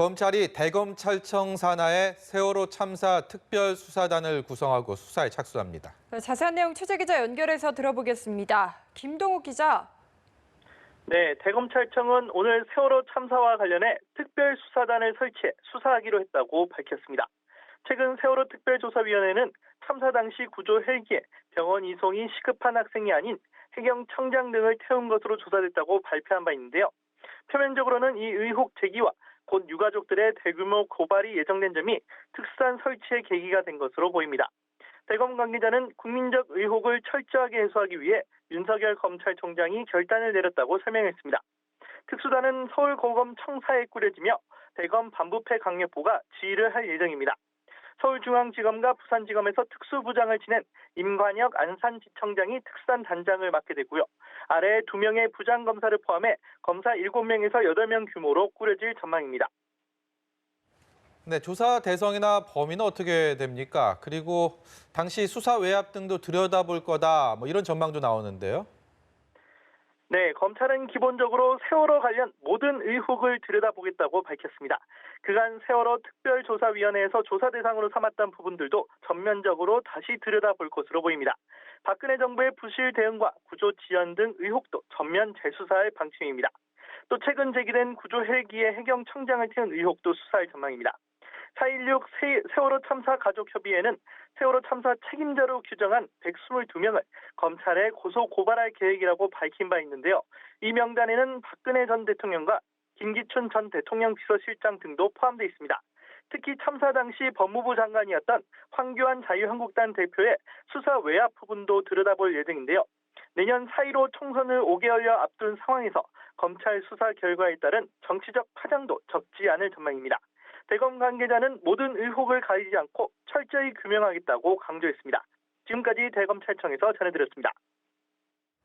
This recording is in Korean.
검찰이 대검찰청 산하의 세월호 참사 특별수사단을 구성하고 수사에 착수합니다. 자세한 내용 취재 기자 연결해서 들어보겠습니다. 김동욱 기자. 네, 대검찰청은 오늘 세월호 참사와 관련해 특별수사단을 설치해 수사하기로 했다고 밝혔습니다. 최근 세월호 특별조사위원회는 참사 당시 구조 헬기에 병원 이송이 시급한 학생이 아닌 해경청장 등을 태운 것으로 조사됐다고 발표한 바 있는데요. 표면적으로는 이 의혹 제기와 곧 유가족들의 대규모 고발이 예정된 점이 특수단 설치의 계기가 된 것으로 보입니다. 대검 관계자는 국민적 의혹을 철저하게 해소하기 위해 윤석열 검찰총장이 결단을 내렸다고 설명했습니다. 특수단은 서울고검 청사에 꾸려지며 대검 반부패 강력부가 지휘를 할 예정입니다. 서울중앙지검과 부산지검에서 특수부장을 지낸 임관혁 안산지청장이 특수단 단장을 맡게 되고요. 아래 2명의 부장검사를 포함해 검사 7명에서 8명 규모로 꾸려질 전망입니다. 네, 조사 대상이나 범위는 어떻게 됩니까? 그리고 당시 수사 외압 등도 들여다볼 거다, 이런 전망도 나오는데요. 네, 검찰은 기본적으로 세월호 관련 모든 의혹을 들여다보겠다고 밝혔습니다. 그간 세월호 특별조사위원회에서 조사 대상으로 삼았던 부분들도 전면적으로 다시 들여다볼 것으로 보입니다. 박근혜 정부의 부실 대응과 구조 지연 등 의혹도 전면 재수사할 방침입니다. 또 최근 제기된 구조 헬기의 해경청장을 태운 의혹도 수사할 전망입니다. 4.16 세월호 참사 가족협의회는 세월호 참사 책임자로 규정한 122명을 검찰에 고소 고발할 계획이라고 밝힌 바 있는데요. 이 명단에는 박근혜 전 대통령과 김기춘 전 대통령 비서실장 등도 포함되어 있습니다. 특히 참사 당시 법무부 장관이었던 황교안 자유한국당 대표의 수사 외압 부분도 들여다볼 예정인데요. 내년 4.15 총선을 5개월여 앞둔 상황에서 검찰 수사 결과에 따른 정치적 파장도 적지 않을 전망입니다. 대검 관계자는 모든 의혹을 가리지 않고 철저히 규명하겠다고 강조했습니다. 지금까지 대검찰청에서 전해드렸습니다.